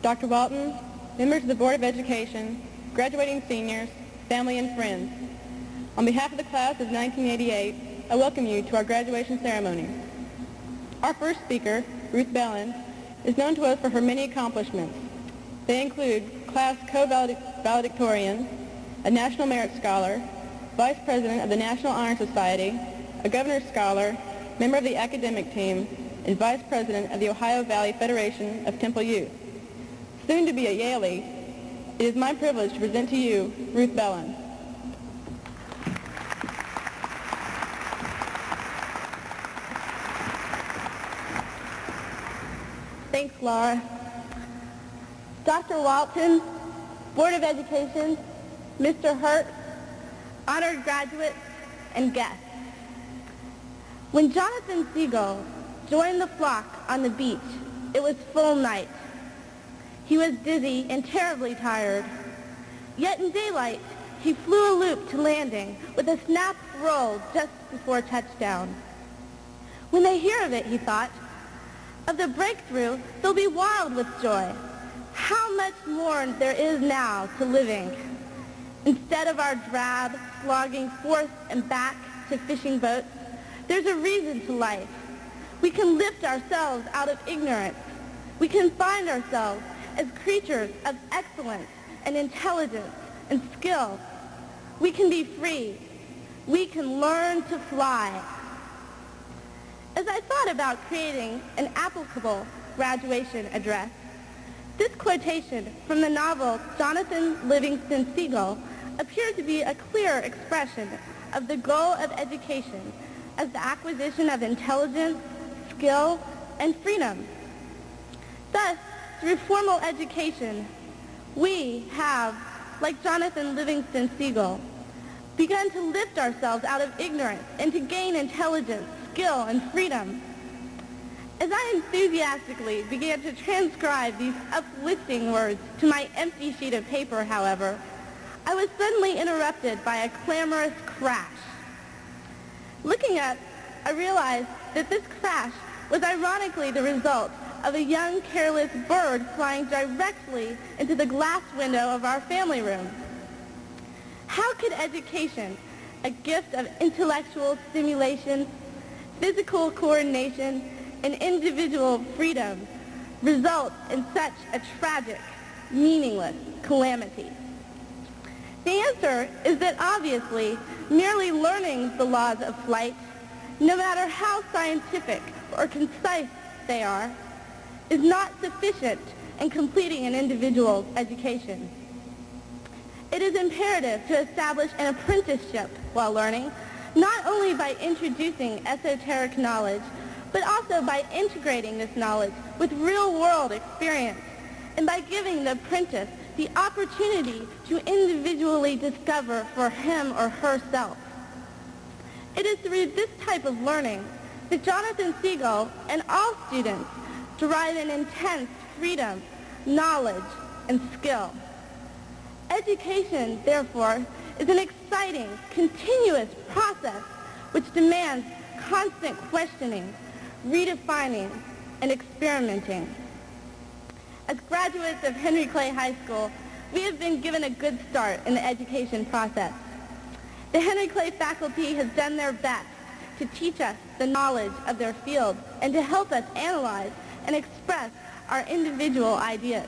Dr. Walton, members of the Board of Education, graduating seniors, family and friends. On behalf of the class of 1988, I welcome you to our graduation ceremony. Our first speaker, Ruth Bellin, is known to us for her many accomplishments. They include class co-valedictorian, a National Merit Scholar, Vice President of the National Honor Society, a Governor's Scholar, member of the academic team, and Vice President of the Ohio Valley Federation of Temple Youth. Soon to be a Yalie, it is my privilege to present to you Ruth Bellin. Thanks, Laura. Dr. Walton, Board of Education, Mr. Hurt, honored graduates, and guests. When Jonathan Siegel joined the flock on the beach, it was full night. He was dizzy and terribly tired. Yet in daylight, he flew a loop to landing with a snap roll just before touchdown. When they hear of it, he thought, of the breakthrough, they'll be wild with joy. How much more there is now to living. Instead of our drab, slogging forth and back to fishing boats, there's a reason to life. We can lift ourselves out of ignorance. We can find ourselves as creatures of excellence and intelligence and skill. We can be free. We can learn to fly. As I thought about creating an applicable graduation address, this quotation from the novel Jonathan Livingston Seagull appeared to be a clear expression of the goal of education as the acquisition of intelligence, skill, and freedom. Thus, through formal education, we have, like Jonathan Livingston Seagull, begun to lift ourselves out of ignorance and to gain intelligence, skill, and freedom. As I enthusiastically began to transcribe these uplifting words to my empty sheet of paper, however, I was suddenly interrupted by a clamorous crash. Looking up, I realized that this crash was ironically the result of a young, careless bird flying directly into the glass window of our family room. How could education, a gift of intellectual stimulation, physical coordination, and individual freedom, result in such a tragic, meaningless calamity? The answer is that obviously, merely learning the laws of flight, no matter how scientific or concise they are, is not sufficient in completing an individual's education. It is imperative to establish an apprenticeship while learning, not only by introducing esoteric knowledge, but also by integrating this knowledge with real-world experience, and by giving the apprentice the opportunity to individually discover for him or herself. It is through this type of learning that Jonathan Siegel and all students derive an intense freedom, knowledge, and skill. Education, therefore, is an exciting, continuous process which demands constant questioning, redefining, and experimenting. As graduates of Henry Clay High School, we have been given a good start in the education process. The Henry Clay faculty has done their best to teach us the knowledge of their field and to help us analyze and express our individual ideas.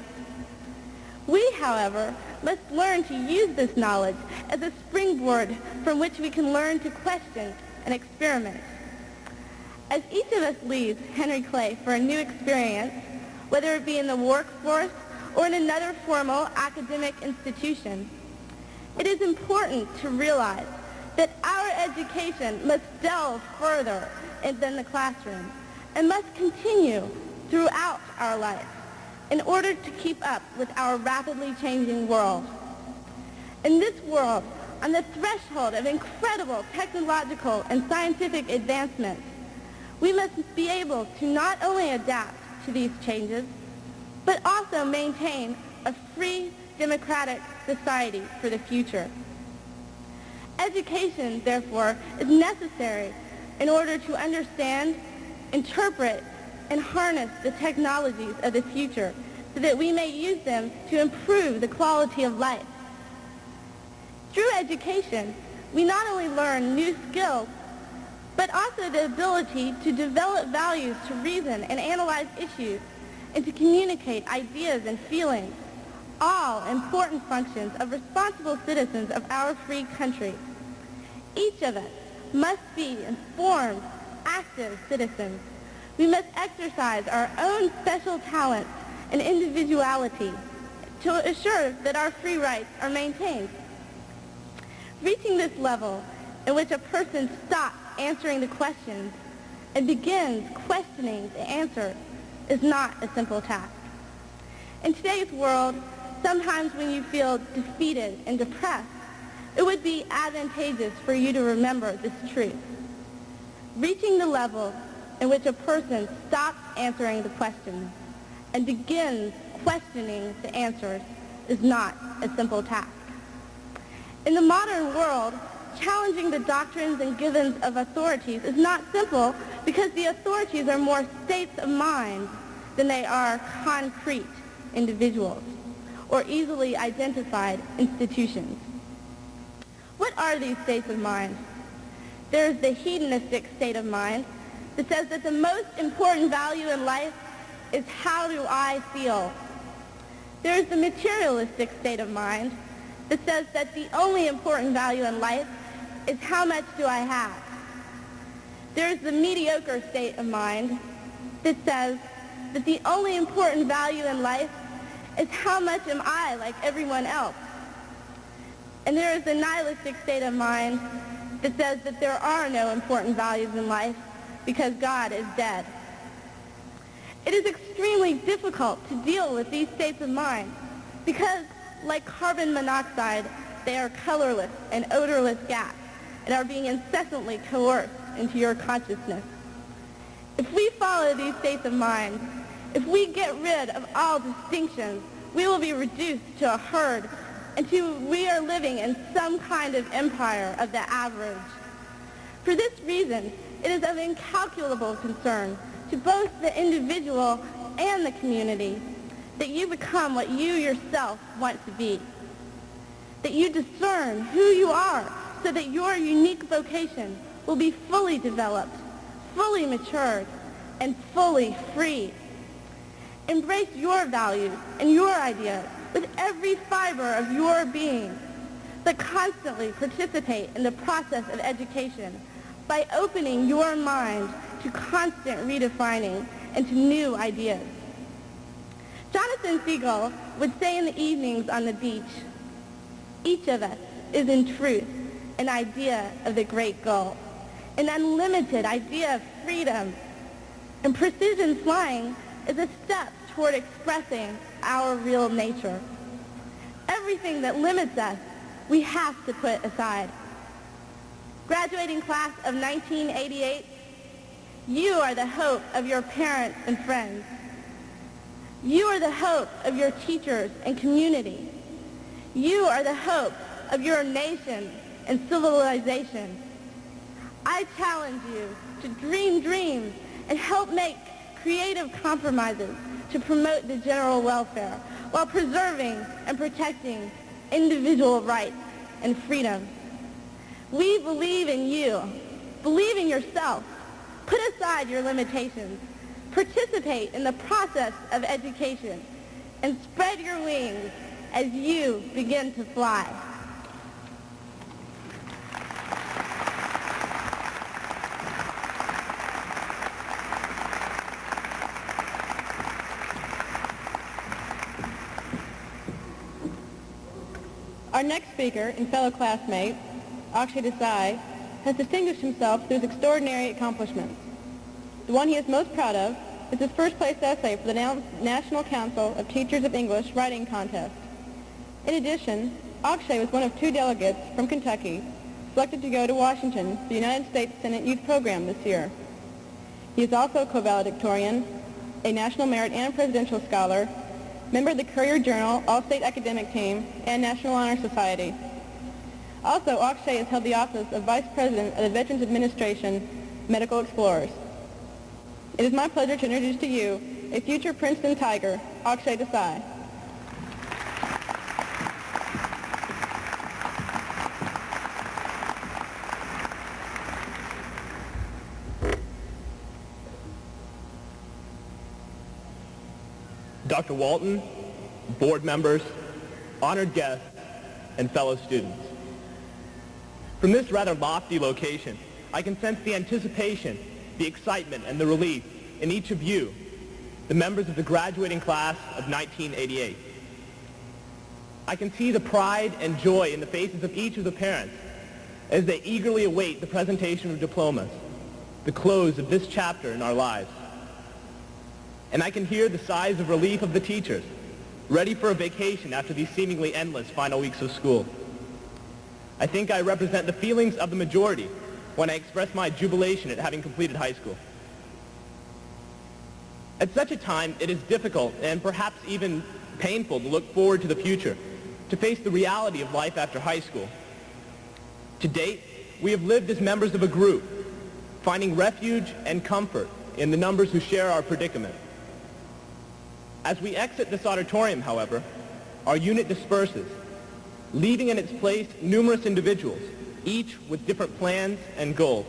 We, however, must learn to use this knowledge as a springboard from which we can learn to question and experiment. As each of us leaves Henry Clay for a new experience, whether it be in the workforce or in another formal academic institution, it is important to realize that our education must delve further than the classroom and must continue throughout our life in order to keep up with our rapidly changing world. In this world, on the threshold of incredible technological and scientific advancements, we must be able to not only adapt to these changes, but also maintain a free, democratic society for the future. Education, therefore, is necessary in order to understand, interpret, and harness the technologies of the future so that we may use them to improve the quality of life. Through education, we not only learn new skills, but also the ability to develop values to reason and analyze issues and to communicate ideas and feelings, all important functions of responsible citizens of our free country. Each of us must be informed, active citizens. We must exercise our own special talents and individuality to assure that our free rights are maintained. Reaching this level in which a person stops answering the questions and begins questioning the answer is not a simple task. In today's world, sometimes when you feel defeated and depressed, it would be advantageous for you to remember this truth. Reaching the level in which a person stops answering the questions and begins questioning the answers is not a simple task. In the modern world, challenging the doctrines and givens of authorities is not simple because the authorities are more states of mind than they are concrete individuals or easily identified institutions. What are these states of mind? There is the hedonistic state of mind that says that the most important value in life is how do I feel. There is the materialistic state of mind that says that the only important value in life is how much do I have. There is the mediocre state of mind that says that the only important value in life is how much am I like everyone else. And there is the nihilistic state of mind that says that there are no important values in life because God is dead. It is extremely difficult to deal with these states of mind because, like carbon monoxide, they are colorless and odorless gas and are being incessantly coerced into your consciousness. If we follow these states of mind, if we get rid of all distinctions, we will be reduced to a herd until we are living in some kind of empire of the average. For this reason, it is of incalculable concern to both the individual and the community that you become what you yourself want to be, that you discern who you are so that your unique vocation will be fully developed, fully matured, and fully free. Embrace your values and your ideas with every fiber of your being, but constantly participate in the process of education by opening your mind to constant redefining and to new ideas. Jonathan Seagull would say in the evenings on the beach, each of us is in truth an idea of the great goal, an unlimited idea of freedom, and precision flying is a step toward expressing our real nature. Everything that limits us, we have to put aside. Graduating class of 1988, you are the hope of your parents and friends. You are the hope of your teachers and community. You are the hope of your nation and civilization. I challenge you to dream dreams and help make creative compromises to promote the general welfare while preserving and protecting individual rights and freedom. We believe in you. Believe in yourself. Put aside your limitations. Participate in the process of education and spread your wings as you begin to fly. Our next speaker and fellow classmate, Akshay Desai, has distinguished himself through his extraordinary accomplishments. The one he is most proud of is his first-place essay for the National Council of Teachers of English writing contest. In addition, Akshay was one of 2 delegates from Kentucky selected to go to Washington for the United States Senate Youth Program this year. He is also a co-valedictorian, a National Merit and Presidential Scholar, member of the Courier Journal All-State Academic Team, and National Honor Society. Also, Akshay has held the office of Vice President of the Veterans Administration Medical Explorers. It is my pleasure to introduce to you a future Princeton Tiger, Akshay Desai. Dr. Walton, board members, honored guests, and fellow students. From this rather lofty location, I can sense the anticipation, the excitement, and the relief in each of you, the members of the graduating class of 1988. I can see the pride and joy in the faces of each of the parents as they eagerly await the presentation of diplomas, the close of this chapter in our lives. And I can hear the sighs of relief of the teachers, ready for a vacation after these seemingly endless final weeks of school. I think I represent the feelings of the majority when I express my jubilation at having completed high school. At such a time, it is difficult and perhaps even painful to look forward to the future, to face the reality of life after high school. To date, we have lived as members of a group, finding refuge and comfort in the numbers who share our predicament. As we exit this auditorium, however, our unit disperses, leaving in its place numerous individuals, each with different plans and goals.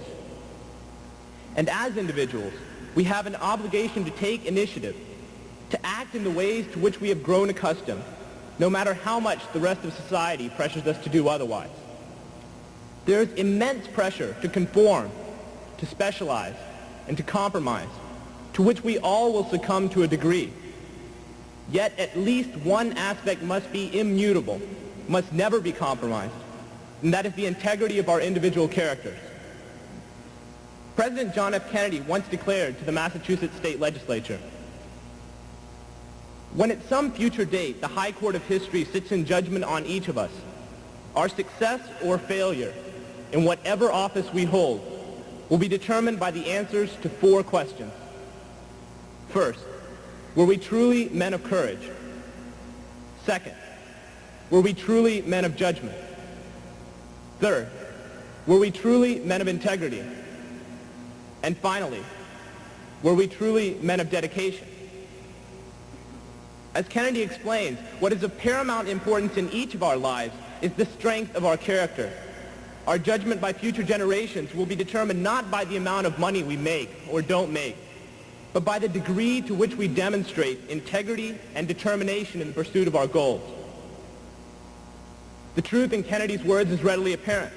And as individuals, we have an obligation to take initiative, to act in the ways to which we have grown accustomed, no matter how much the rest of society pressures us to do otherwise. There is immense pressure to conform, to specialize, and to compromise, to which we all will succumb to a degree. Yet at least one aspect must be immutable, must never be compromised, and that is the integrity of our individual characters. President John F. Kennedy once declared to the Massachusetts State Legislature, "When at some future date the High Court of History sits in judgment on each of us, our success or failure in whatever office we hold will be determined by the answers to 4 questions. First, were we truly men of courage? Second, were we truly men of judgment? Third, were we truly men of integrity? And finally, were we truly men of dedication?" As Kennedy explains, what is of paramount importance in each of our lives is the strength of our character. Our judgment by future generations will be determined not by the amount of money we make or don't make, but by the degree to which we demonstrate integrity and determination in the pursuit of our goals. The truth in Kennedy's words is readily apparent.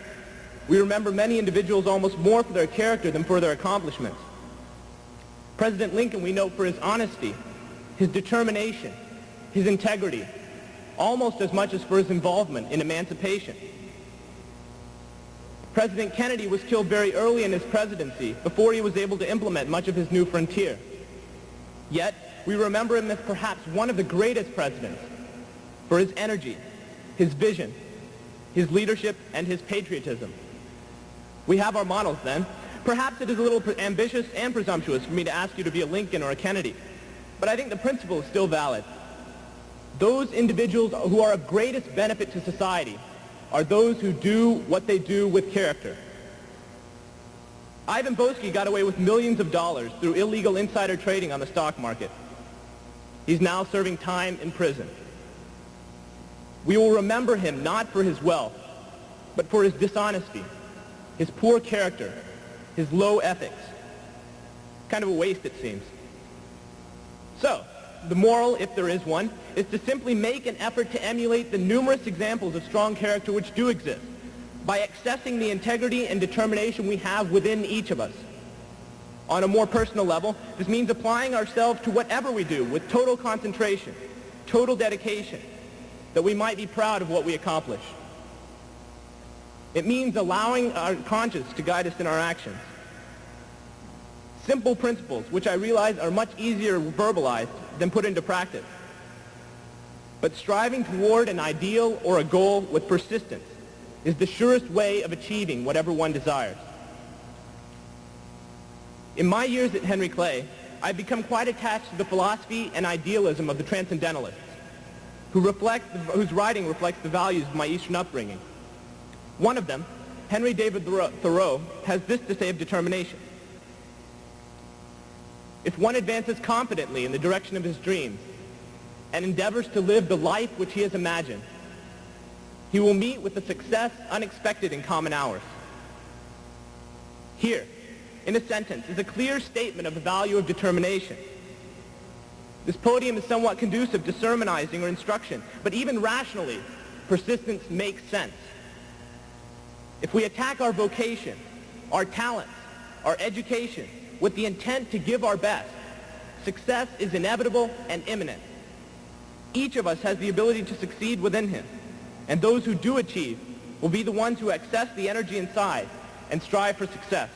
We remember many individuals almost more for their character than for their accomplishments. President Lincoln we note for his honesty, his determination, his integrity, almost as much as for his involvement in emancipation. President Kennedy was killed very early in his presidency, before he was able to implement much of his new frontier. Yet, we remember him as perhaps one of the greatest presidents for his energy, his vision, his leadership, and his patriotism. We have our models then. Perhaps it is a little ambitious and presumptuous for me to ask you to be a Lincoln or a Kennedy, but I think the principle is still valid. Those individuals who are of greatest benefit to society are those who do what they do with character. Ivan Boesky got away with millions of dollars through illegal insider trading on the stock market. He's now serving time in prison. We will remember him not for his wealth, but for his dishonesty, his poor character, his low ethics. Kind of a waste, it seems. So, the moral, if there is one, is to simply make an effort to emulate the numerous examples of strong character which do exist, by accessing the integrity and determination we have within each of us. On a more personal level, this means applying ourselves to whatever we do with total concentration, total dedication, that we might be proud of what we accomplish. It means allowing our conscience to guide us in our actions. Simple principles, which I realize are much easier verbalized than put into practice. But striving toward an ideal or a goal with persistence is the surest way of achieving whatever one desires. In my years at Henry Clay, I've become quite attached to the philosophy and idealism of the Transcendentalists, whose writing reflects the values of my Eastern upbringing. One of them, Henry David Thoreau, has this to say of determination: if one advances confidently in the direction of his dreams, and endeavors to live the life which he has imagined. He will meet with a success unexpected in common hours. Here, in a sentence, is a clear statement of the value of determination. This podium is somewhat conducive to sermonizing or instruction, but even rationally, persistence makes sense. If we attack our vocation, our talents, our education, with the intent to give our best, success is inevitable and imminent. Each of us has the ability to succeed within him, and those who do achieve will be the ones who access the energy inside and strive for success.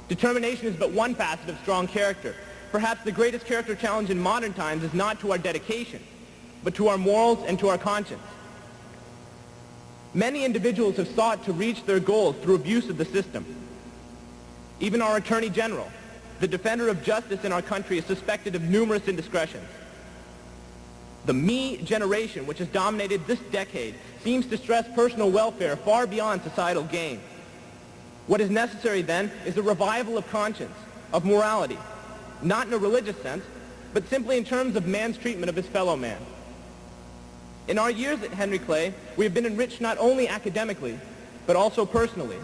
Determination is but one facet of strong character. Perhaps the greatest character challenge in modern times is not to our dedication, but to our morals and to our conscience. Many individuals have sought to reach their goals through abuse of the system. Even our Attorney General, the defender of justice in our country, is suspected of numerous indiscretions. The me generation, which has dominated this decade, seems to stress personal welfare far beyond societal gain. What is necessary then is a revival of conscience, of morality, not in a religious sense, but simply in terms of man's treatment of his fellow man. In our years at Henry Clay, we have been enriched not only academically, but also personally.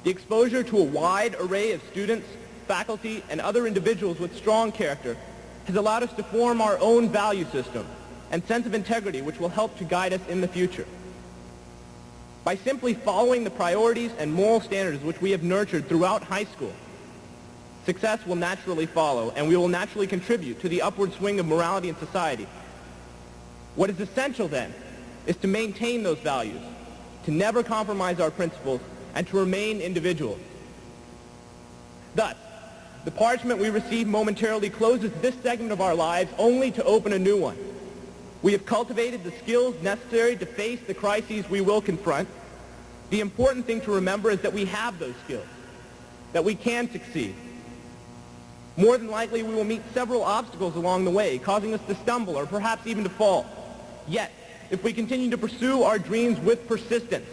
The exposure to a wide array of students, faculty, and other individuals with strong character has allowed us to form our own value system and sense of integrity which will help to guide us in the future. By simply following the priorities and moral standards which we have nurtured throughout high school, success will naturally follow, and we will naturally contribute to the upward swing of morality in society. What is essential then is to maintain those values, to never compromise our principles, and to remain individuals. Thus, the parchment we receive momentarily closes this segment of our lives only to open a new one. We have cultivated the skills necessary to face the crises we will confront. The important thing to remember is that we have those skills, that we can succeed. More than likely, we will meet several obstacles along the way, causing us to stumble or perhaps even to fall. Yet, if we continue to pursue our dreams with persistence,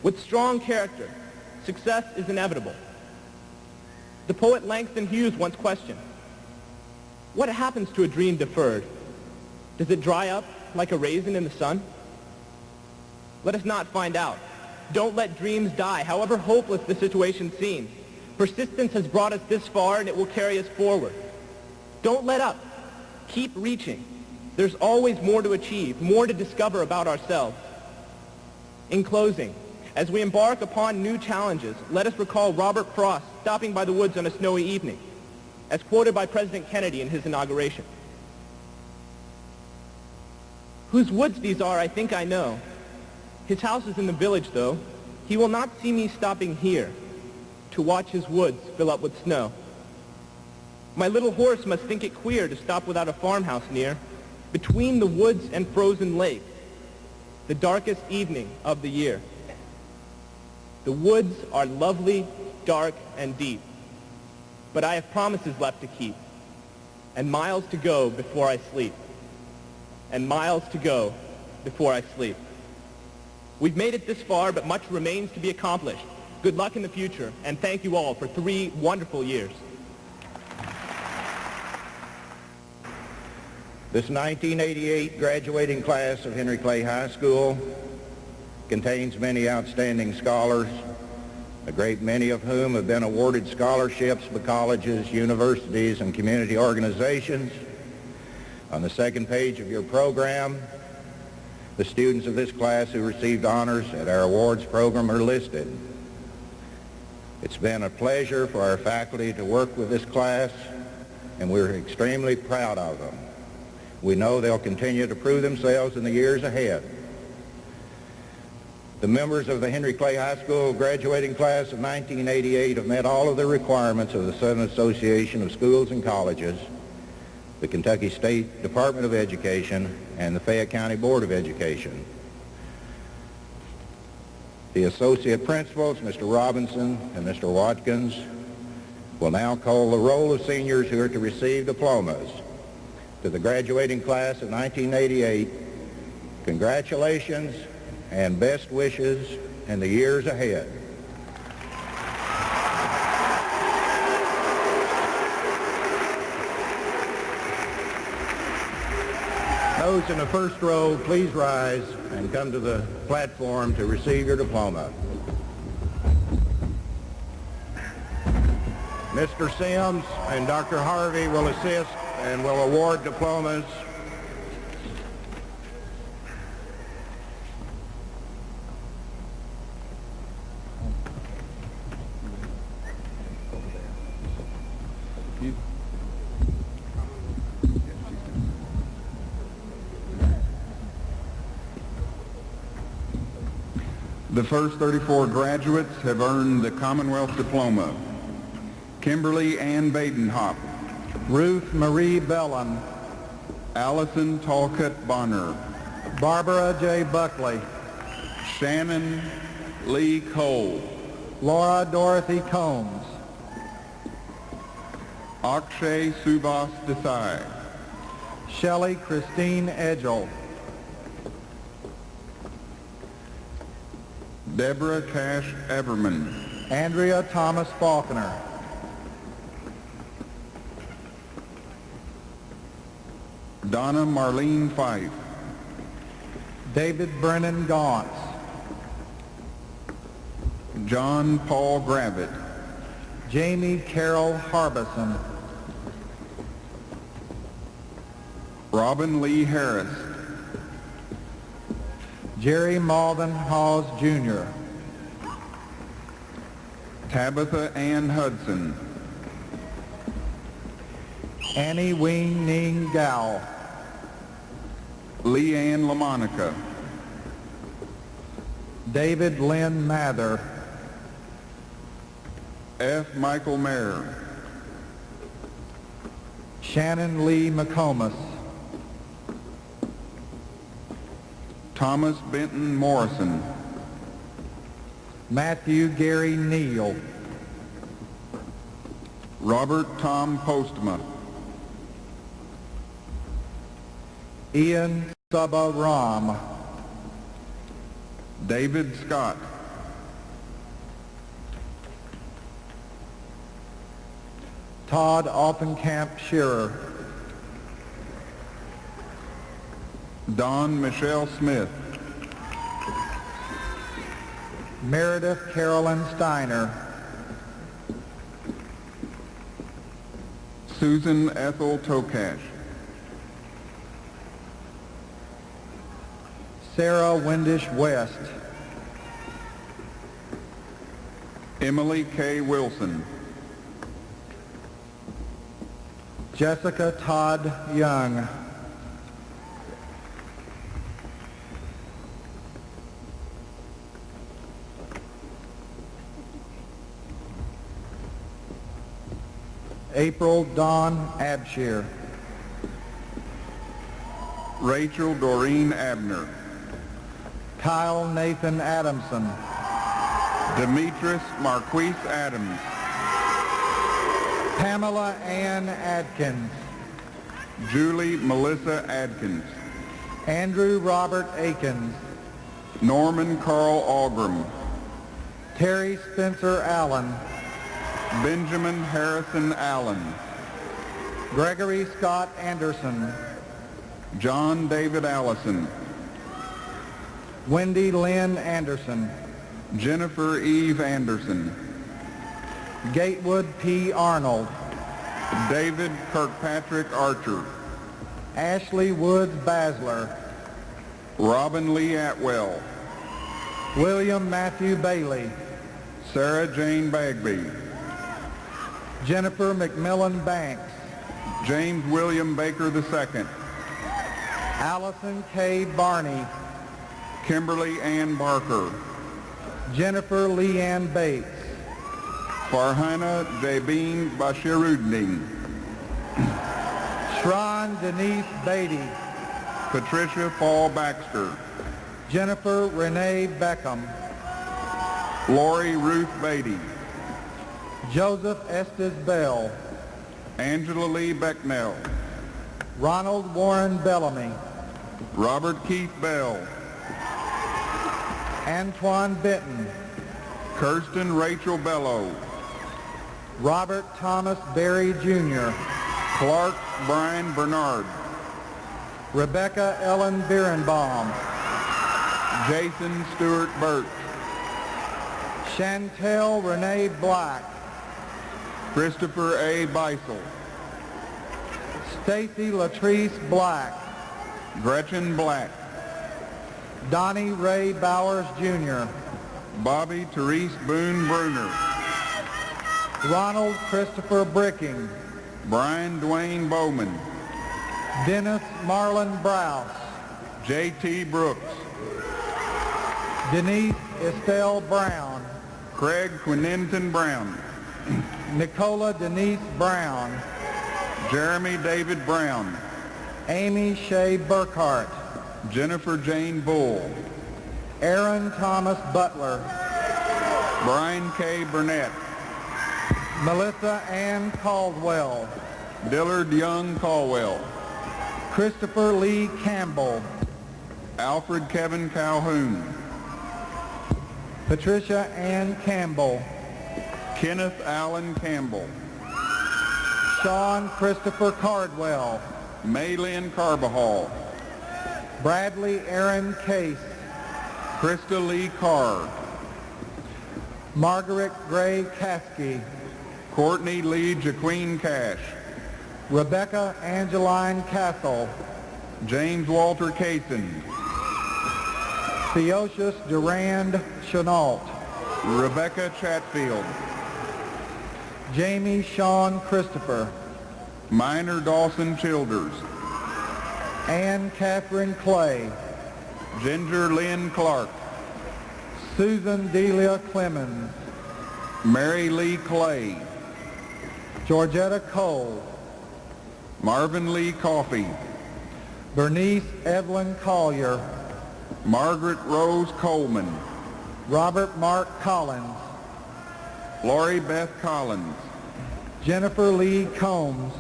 with strong character, success is inevitable. The poet Langston Hughes once questioned, "What happens to a dream deferred? Does it dry up like a raisin in the sun?" Let us not find out. Don't let dreams die, however hopeless the situation seems. Persistence has brought us this far, and it will carry us forward. Don't let up. Keep reaching. There's always more to achieve, more to discover about ourselves. In closing, as we embark upon new challenges, let us recall Robert Frost stopping by the woods on a snowy evening, as quoted by President Kennedy in his inauguration. "Whose woods these are, I think I know. His house is in the village, though. He will not see me stopping here to watch his woods fill up with snow. My little horse must think it queer to stop without a farmhouse near, between the woods and frozen lake, the darkest evening of the year. The woods are lovely, dark, and deep, but I have promises left to keep, and miles to go before I sleep, and miles to go before I sleep." We've made it this far, but much remains to be accomplished. Good luck in the future, and thank you all for 3 wonderful years. This 1988 graduating class of Henry Clay High School contains many outstanding scholars, a great many of whom have been awarded scholarships by colleges, universities, and community organizations. On the second page of your program, the students of this class who received honors at our awards program are listed. It's been a pleasure for our faculty to work with this class, and we're extremely proud of them. We know they'll continue to prove themselves in the years ahead. The members of the Henry Clay High School graduating class of 1988 have met all of the requirements of the Southern Association of Schools and Colleges, the Kentucky State Department of Education, and the Fayette County Board of Education. The associate principals, Mr. Robinson and Mr. Watkins, will now call the roll of seniors who are to receive diplomas. To the graduating class of 1988, congratulations and best wishes in the years ahead. Those in the first row, please rise and come to the platform to receive your diploma. Mr. Sims and Dr. Harvey will assist and will award diplomas. The first 34 graduates have earned the Commonwealth Diploma. Kimberly Ann Badenhop, Ruth Marie Bellin, Allison Talcott Bonner, Barbara J. Buckley, Shannon Lee Cole, Laura Dorothy Combs, Akshay Subhas Desai, Shelley Christine Edgell, Deborah Cash Everman, Andrea Thomas Faulkner, Donna Marlene Fife, David Brennan Gauntz, John Paul Gravitt, Jamie Carol Harbison, Robin Lee Harris, Jerry Malden Hawes Jr., Tabitha Ann Hudson, Annie Wing Ning Gao, Leanne LaMonica, David Lynn Mather, F. Michael Mayer, Shannon Lee McComas, Thomas Benton Morrison, Matthew Gary Neal, Robert Tom Postma, Ian Saba Ram, David Scott, Todd Oppenkamp Shearer, Don Michelle Smith, Meredith Carolyn Steiner, Susan Ethel Tokash, Sarah Windish West, Emily K. Wilson, Jessica Todd Young, April Dawn Abshire, Rachel Doreen Abner, Kyle Nathan Adamson, Demetrius Marquise Adams, Pamela Ann Adkins, Julie Melissa Adkins, Andrew Robert Akins, Norman Carl Algram, Terry Spencer Allen, Benjamin Harrison Allen, Gregory Scott Anderson, John David Allison, Wendy Lynn Anderson, Jennifer Eve Anderson, Gatewood P. Arnold, David Kirkpatrick Archer, Ashley Woods Basler, Robin Lee Atwell, William Matthew Bailey, Sarah Jane Bagby, Jennifer McMillan Banks, James William Baker II, Allison K. Barney, Kimberly Ann Barker, Jennifer Leanne Bates, Farhana Jabin Bashiruddin, Shron Denise Beatty, Patricia Paul Baxter, Jennifer Renee Beckham, Lori Ruth Beatty, Joseph Estes Bell, Angela Lee Becknell, Ronald Warren Bellamy, Robert Keith Bell, Antoine Benton, Kirsten Rachel Bellow, Robert Thomas Berry Jr., Clark Brian Bernard, Rebecca Ellen Bierenbaum, Jason Stewart Birch, Chantel Renee Black, Christopher A. Beisel, Stacy Latrice Black, Gretchen Black, Donnie Ray Bowers Jr., Bobby Therese Boone Bruner, Ronald Christopher Bricking, Brian Dwayne Bowman, Dennis Marlon Browse, J.T. Brooks, Denise Estelle Brown, Craig Quinentin Brown, Nicola Denise Brown, Jeremy David Brown, Amy Shea Burkhart, Jennifer Jane Bull, Aaron Thomas Butler, Brian K. Burnett, Melissa Ann Caldwell, Dillard Young Caldwell, Christopher Lee Campbell, Alfred Kevin Calhoun, Patricia Ann Campbell, Kenneth Allen Campbell, Sean Christopher Cardwell, Maylin Carbajal, Bradley Aaron Case, Krista Lee Carr, Margaret Gray Caskey, Courtney Lee Jaqueen Cash, Rebecca Angeline Castle, James Walter Kaysen, Theosius Durand Chenault, Rebecca Chatfield, Jamie Sean Christopher, Minor Dawson Childers, Ann Catherine Clay, Ginger Lynn Clark, Susan Delia Clemens, Mary Lee Clay, Georgetta Cole, Marvin Lee Coffey, Bernice Evelyn Collier, Margaret Rose Coleman, Robert Mark Collins, Lori Beth Collins, Jennifer Lee Combs,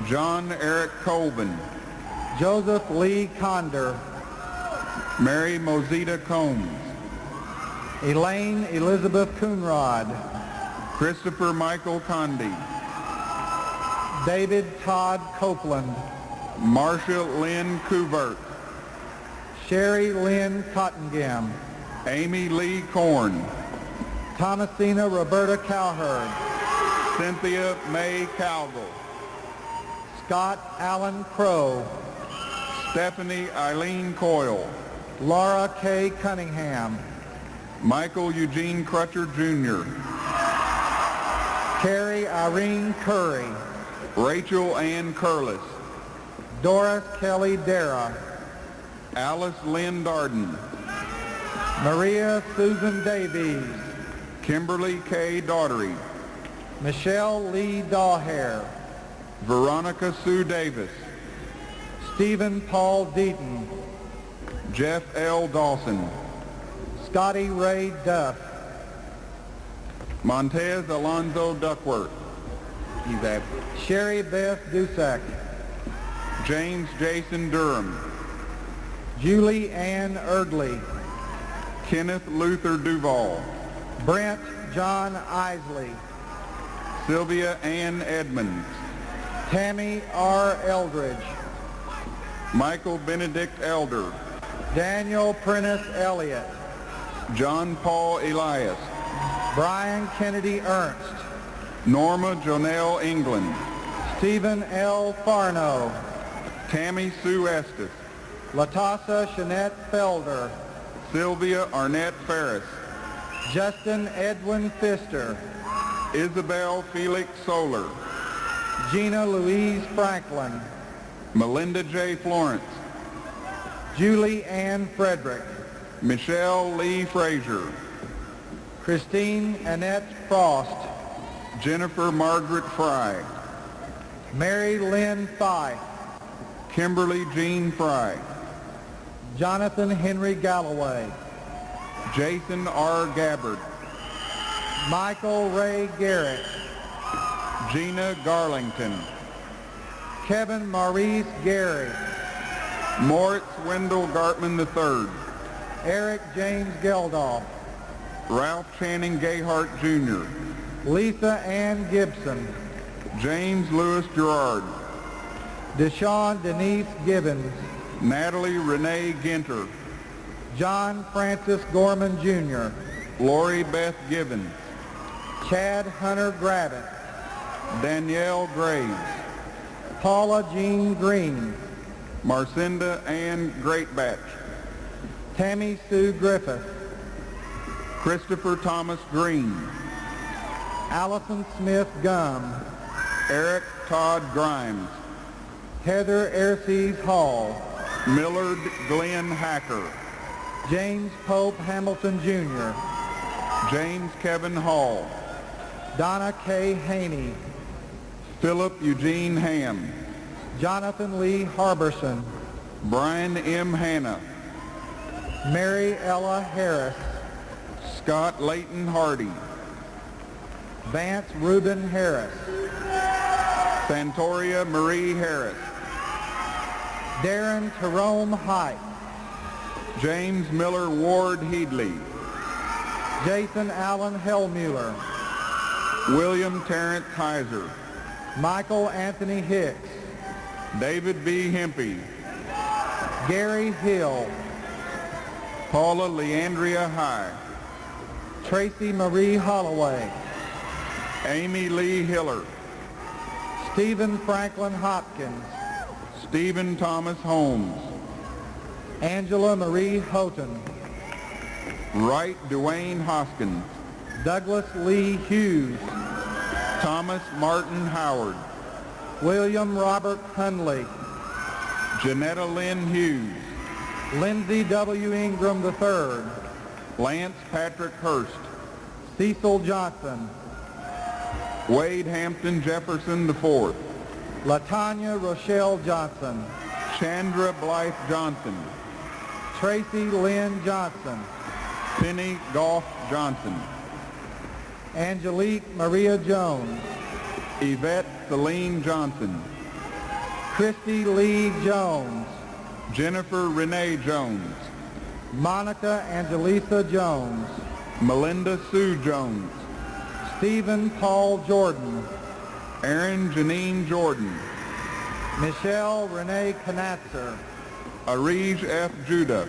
John Eric Colvin, Joseph Lee Condor, Mary Mosita Combs, Elaine Elizabeth Coonrod, Christopher Michael Condy, David Todd Copeland, Marcia Lynn Cuvert, Sherry Lynn Cottengam, Amy Lee Korn, Thomasina Roberta Cowherd, Cynthia May Calville, Scott Allen Crow, Stephanie Eileen Coyle, Laura K. Cunningham, Michael Eugene Crutcher Jr., Carrie Irene Curry, Rachel Ann Curlis, Doris Kelly Dara, Alice Lynn Darden, Maria Susan Davies, Kimberly K. Daughtery, Michelle Lee Dawhare, Veronica Sue Davis, Stephen Paul Deaton, Jeff L. Dawson, Scotty Ray Duff, Montez Alonzo Duckworth, he's absent, Sherry Beth Dusack, James Jason Durham, Julie Ann Erdley, Kenneth Luther Duval, Brent John Isley, Sylvia Ann Edmonds, Tammy R. Eldridge, Michael Benedict Elder, Daniel Prentice Elliott, John Paul Elias, Brian Kennedy Ernst, Norma Jonelle England, Stephen L. Farno, Tammy Sue Estes, Latassa Shanette Felder, Sylvia Arnett Ferris, Justin Edwin Pfister, Isabel Felix Solar, Gina Louise Franklin, Melinda J. Florence, Julie Ann Frederick, Michelle Lee Frazier, Christine Annette Frost, Jennifer Margaret Fry, Mary Lynn Fife, Kimberly Jean Fry, Jonathan Henry Galloway, Jason R. Gabbard, Michael Ray Garrett, Gina Garlington, Kevin Maurice Gary, Moritz Wendell Gartman III, Eric James Geldof, Ralph Channing Gayhart Jr., Lisa Ann Gibson, James Lewis Gerard, Deshawn Denise Gibbons, Natalie Renee Ginter, John Francis Gorman Jr., Lori Beth Gibbons, Chad Hunter Gravitt, Danielle Graves, Paula Jean Green, Marcinda Ann Greatbatch, Tammy Sue Griffith, Christopher Thomas Green, Allison Smith Gum, Eric Todd Grimes, Heather Airseas Hall, Millard Glenn Hacker, James Pope Hamilton Jr., James Kevin Hall, Donna K. Haney, Philip Eugene Ham, Jonathan Lee Harbison, Brian M. Hanna, Mary Ella Harris, Scott Layton Hardy, Vance Reuben Harris, Santoria Marie Harris, Darren Jerome Height, James Miller Ward Headley, Jason Allen Hellmuller, William Terrence Heiser, Michael Anthony Hicks, David B. Hempy, Gary Hill, Paula Leandria High, Tracy Marie Holloway, Amy Lee Hiller, Stephen Franklin Hopkins, Stephen Thomas Holmes, Angela Marie Houghton, Wright Dwayne Hoskins, Douglas Lee Hughes, Thomas Martin Howard, William Robert Hunley, Janetta Lynn Hughes, Lindsay W. Ingram III, Lance Patrick Hurst, Cecil Johnson, Wade Hampton Jefferson IV, Latanya Rochelle Johnson, Chandra Blythe Johnson, Tracy Lynn Johnson, Penny Goff Johnson, Angelique Maria Jones, Yvette Celine Johnson, Christy Lee Jones, Jennifer Renee Jones, Monica Angelisa Jones, Melinda Sue Jones, Stephen Paul Jordan, Aaron Janine Jordan, Michelle Renee Knatzer, Arij F. Judah,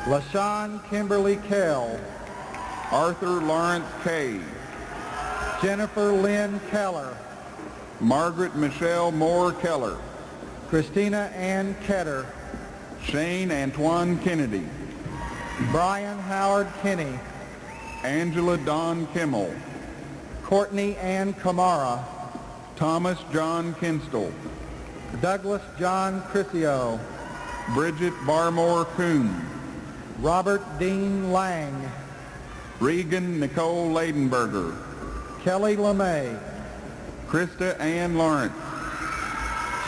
LaShawn Kimberly Kell, Arthur Lawrence Kay, Jennifer Lynn Keller, Margaret Michelle Moore Keller, Christina Ann Ketter, Shane Antoine Kennedy, Brian Howard Kinney, Angela Dawn Kimmel, Courtney Ann Kamara, Thomas John Kinstall, Douglas John Crisio, Bridget Barmore Kuhn, Robert Dean Lang, Regan Nicole Leidenberger, Kelly LeMay, Krista Ann Lawrence,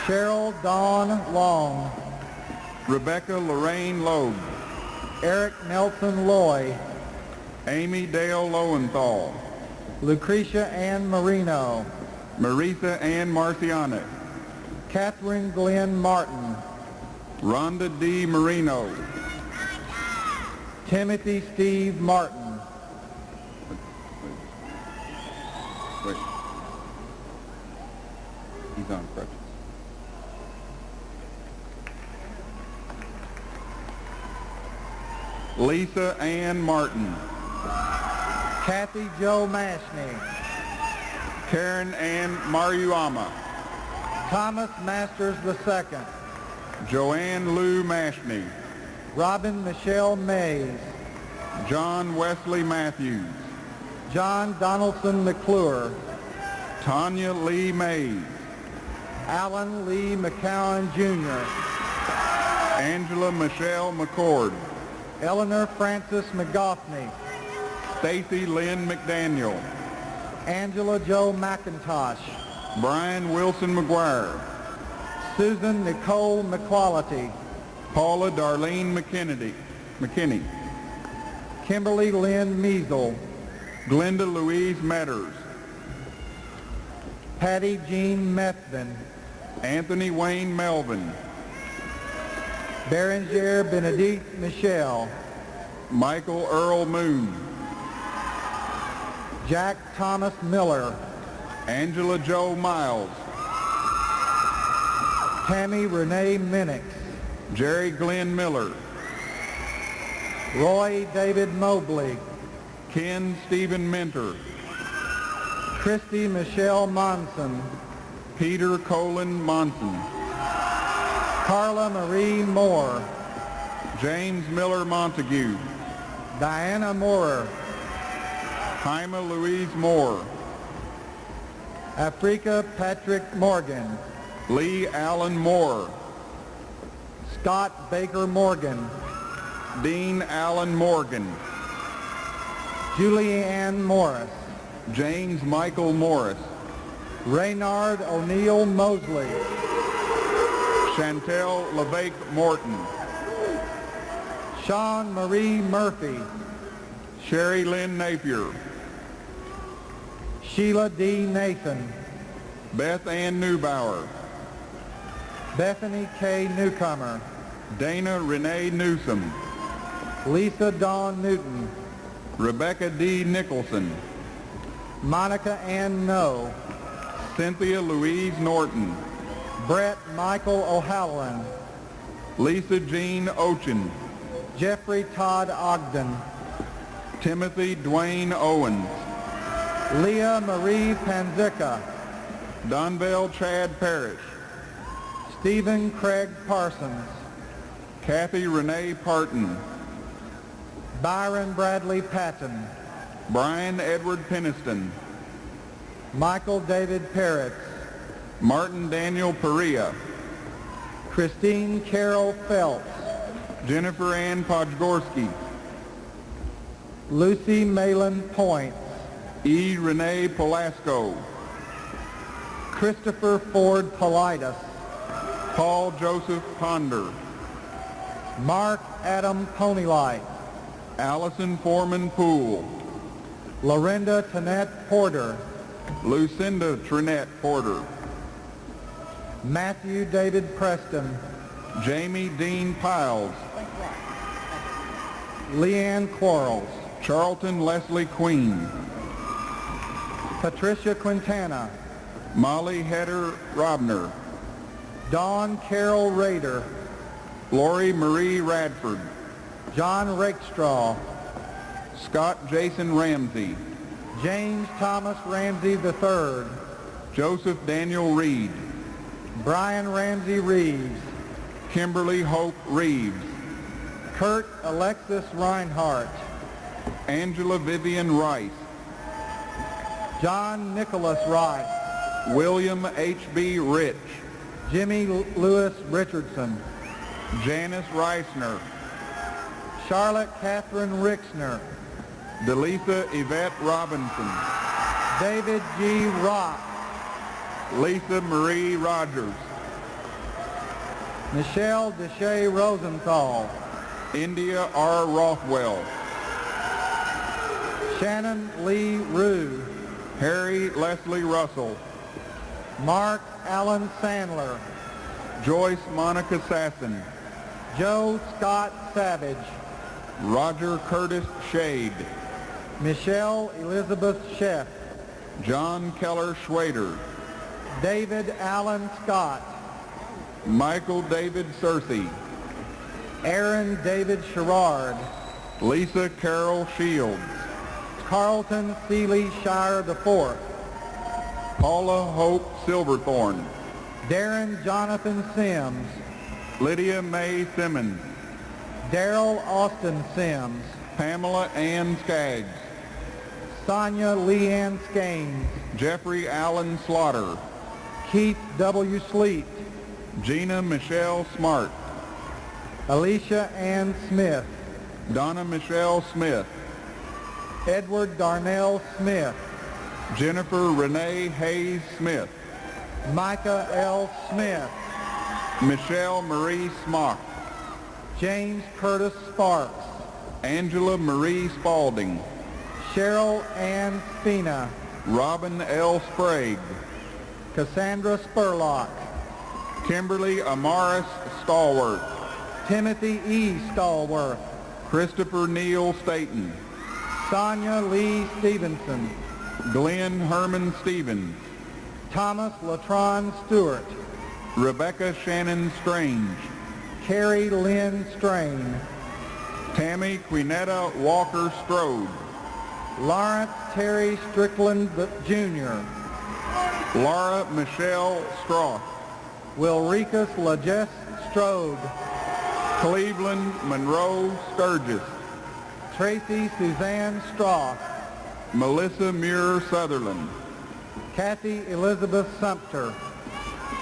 Cheryl Dawn Long, Rebecca Lorraine Loeb, Eric Nelson Loy, Amy Dale Lowenthal, Lucretia Ann Marino, Marisa Ann Marcianic, Catherine Glenn Martin, Rhonda D. Marino, Timothy Steve Martin, Wait. He's on crutches. Lisa Ann Martin, Kathy Jo Mashney, Karen Ann Mariuama, Thomas Masters II, Joanne Lou Mashney, Robin Michelle Mays, John Wesley Matthews, John Donaldson McClure, Tanya Lee Mays, Alan Lee McCowan Jr., Angela Michelle McCord, Eleanor Francis McGoffney, Stacy Lynn McDaniel, Angela Jo McIntosh, Brian Wilson McGuire, Susan Nicole McQuality, Paula Darlene McKinney, Kimberly Lynn Measle, Glenda Louise Metters, Patty Jean Methvin, Anthony Wayne Melvin, Berenger Benedict Michelle, Michael Earl Moon, Jack Thomas Miller, Angela Jo Miles, Tammy Renee Minix, Jerry Glenn Miller, Roy David Mobley, Ken Stephen Minter, Christy Michelle Monson, Peter Colin Monson, Carla Marie Moore, James Miller Montague, Diana Moorer, Jaime Louise Moore, Africa Patrick Morgan, Lee Allen Moore, Scott Baker Morgan, Dean Allen Morgan, Julianne Morris, James Michael Morris, Raynard O'Neill Mosley, Chantel LeVake Morton, Sean Marie Murphy, Sherry Lynn Napier, Sheila D. Nathan, Beth Ann Neubauer, Bethany K. Newcomer, Dana Renee Newsom, Lisa Dawn Newton, Rebecca D. Nicholson, Monica Ann No, Cynthia Louise Norton, Brett Michael O'Halloran, Lisa Jean Ochin, Jeffrey Todd Ogden, Timothy Dwayne Owens, Leah Marie Panzica, Donville Chad Parrish, Stephen Craig Parsons, Kathy Renee Parton, Byron Bradley Patton, Brian Edward Peniston, Michael David Peretz, Martin Daniel Perea, Christine Carol Phelps, Jennifer Ann Podgorski, Lucy Malin Point, E. Renee Polasco, Christopher Ford Politis, Paul Joseph Ponder, Mark Adam Ponylight, Allison Foreman Poole, Lorinda Tanette Porter, Lucinda Trinette Porter, Matthew David Preston, Jamie Dean Piles, Leanne Quarles, Charlton Leslie Queen, Patricia Quintana, Molly Heder Robner, Dawn Carol Rader, Lori Marie Radford, John Rakestraw, Scott Jason Ramsey, James Thomas Ramsey III, Joseph Daniel Reed, Brian Ramsey Reeves, Kimberly Hope Reeves, Kurt Alexis Reinhardt, Angela Vivian Rice, John Nicholas Rice, William H.B. Rich, Jimmy Lewis Richardson, Janice Reisner, Charlotte Catherine Rixner, Delisa Yvette Robinson, David G. Rock, Lisa Marie Rogers, Michelle Deshay Rosenthal, India R. Rothwell, Shannon Lee Rue, Harry Leslie Russell, Mark Allen Sandler, Joyce Monica Sasson, Joe Scott Savage, Roger Curtis Shade, Michelle Elizabeth Sheff, John Keller Schwader, David Allen Scott, Michael David Searcy, Aaron David Sherrard, Lisa Carol Shields, Carlton Seeley Shire IV, Paula Hope Silverthorne, Darren Jonathan Sims, Lydia Mae Simmons, Daryl Austin Sims, Pamela Ann Skaggs, Sonia Leanne Skanes, Jeffrey Allen Slaughter, Keith W. Sleet, Gina Michelle Smart, Alicia Ann Smith, Donna Michelle Smith, Edward Darnell Smith, Jennifer Renee Hayes Smith, Micah L. Smith, Michelle Marie Smock, James Curtis Sparks, Angela Marie Spalding, Cheryl Ann Spina, Robin L. Sprague, Cassandra Spurlock, Kimberly Amaris Stallworth, Timothy E. Stallworth, Christopher Neal Staten, Sonia Lee Stevenson, Glenn Herman Stevens, Thomas Latron Stewart, Rebecca Shannon Strange, Carrie Lynn Strain, Tammy Quinetta Walker Strode, Lawrence Terry Strickland Jr., Laura Michelle Stroth, Wilricus Legess Strode, Cleveland Monroe Sturgis, Tracy Suzanne Stroth, Melissa Muir Sutherland, Kathy Elizabeth Sumter,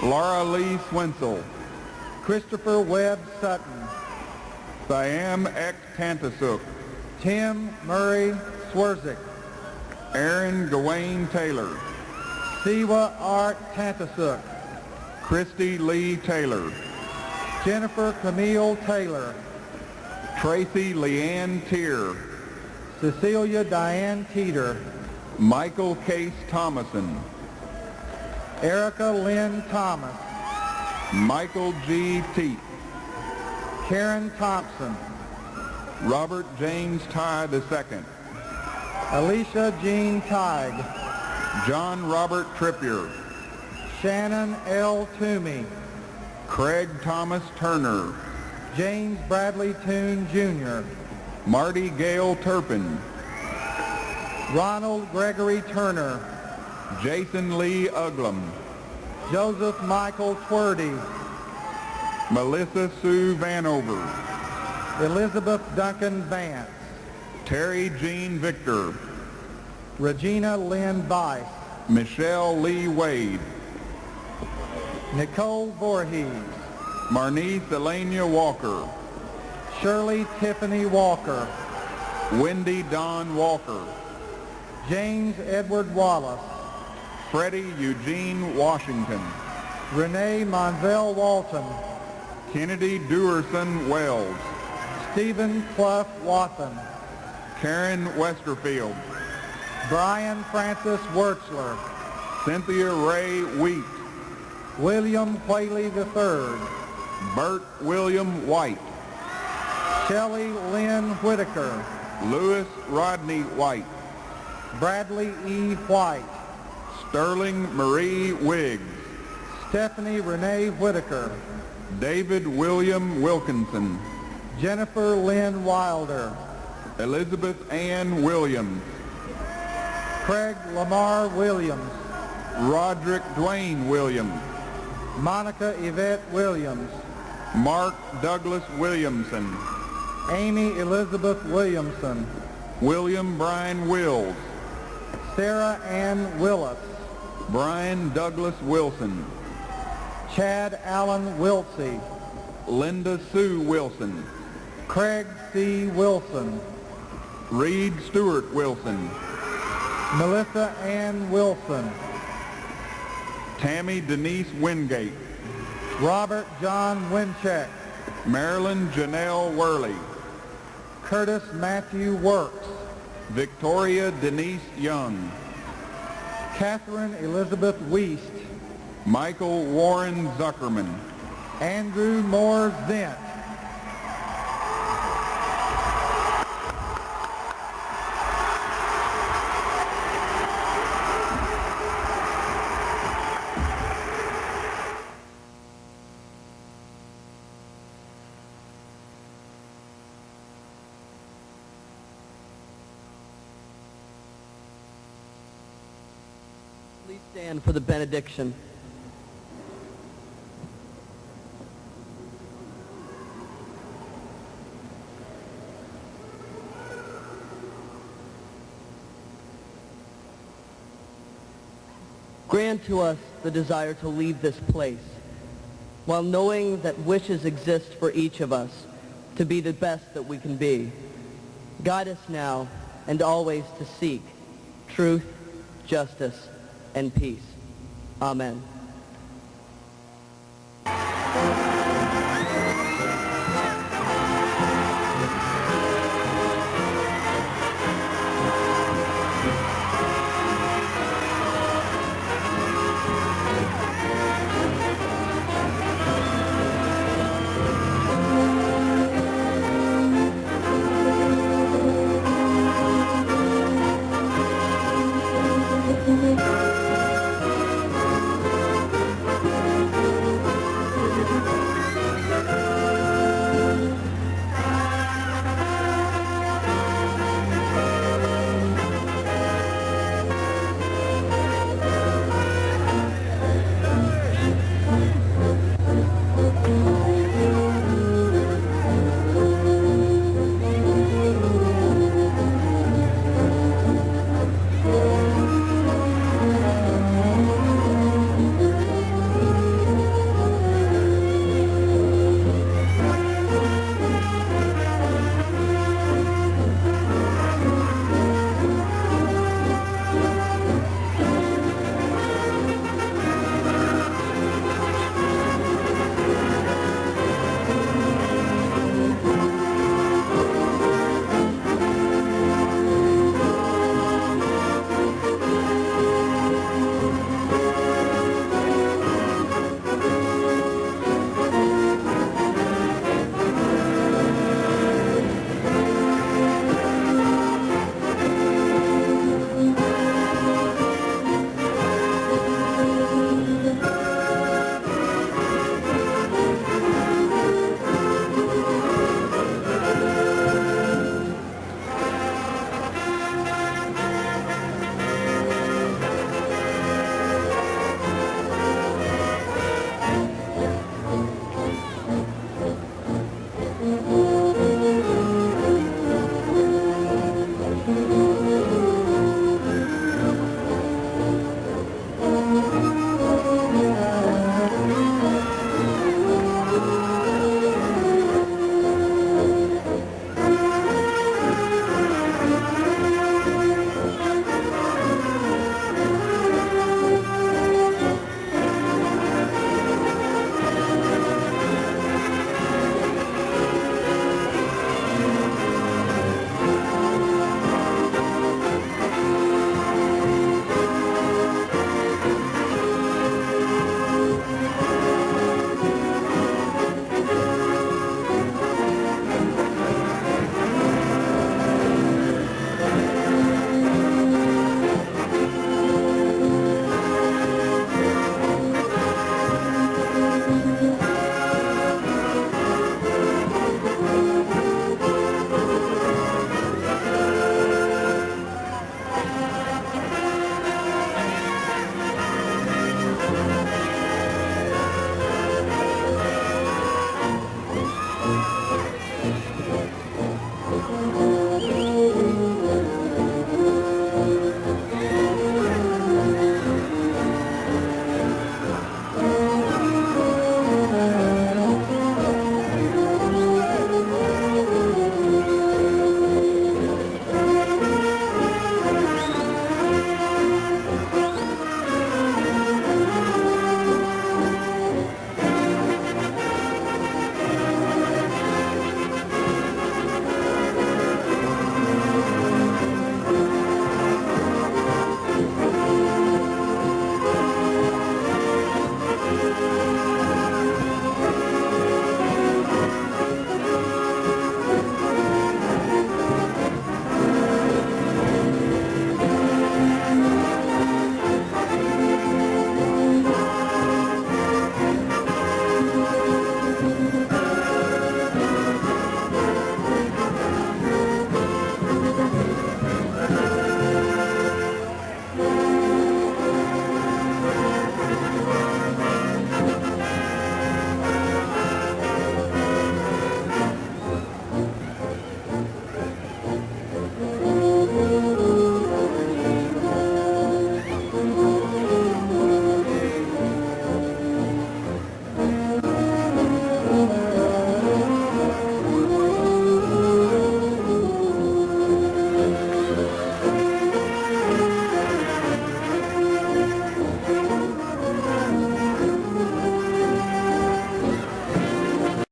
Laura Lee Swensel, Christopher Webb Sutton, Siam X Tantasuk, Tim Murray Swerzik, Aaron Gawain Taylor, Siwa Art Tantasuk, Christy Lee Taylor, Jennifer Camille Taylor, Tracy Leanne Tier, Cecilia Diane Teeter, Michael Case Thomason, Erica Lynn Thomas, Michael G. Teat, Karen Thompson, Robert James Tye II, Alicia Jean Tighe, John Robert Trippier, Shannon L. Toomey, Craig Thomas Turner, James Bradley Toone Jr., Marty Gale Turpin, Ronald Gregory Turner, Jason Lee Uglum, Joseph Michael Twerdy, Melissa Sue Vanover, Elizabeth Duncan Vance, Terry Jean Victor, Regina Lynn Bice, Michelle Lee Wade, Nicole Voorhees, Marnice Elenia Walker, Shirley Tiffany Walker, Wendy Dawn Walker, James Edward Wallace, Freddie Eugene Washington, Renee Monzel Walton, Kennedy Dewerson Wells, Stephen Clough Watson, Karen Westerfield, Brian Francis Wurtzler, Cynthia Ray Wheat, William Whaley III, Bert William White, Shelley Lynn Whitaker, Louis Rodney White, Bradley E. White, Sterling Marie Wiggs, Stephanie Renee Whitaker, David William Wilkinson, Jennifer Lynn Wilder, Elizabeth Ann Williams, Craig Lamar Williams, Roderick Dwayne Williams, Monica Yvette Williams, Mark Douglas Williamson, Amy Elizabeth Williamson, William Bryan Wills, Sarah Ann Willis, Brian Douglas Wilson, Chad Allen Wiltsey, Linda Sue Wilson, Craig C. Wilson, Reed Stewart Wilson, Melissa Ann Wilson, Tammy Denise Wingate, Robert John Wincheck, Marilyn Janelle Worley, Curtis Matthew Works, Victoria Denise Young, Catherine Elizabeth Wiest, Michael Warren Zuckerman, Andrew Moore Zent, Please stand for the benediction. Grant to us the desire to leave this place, while knowing that wishes exist for each of us to be the best that we can be. Guide us now and always to seek truth, justice, and peace. Amen. you.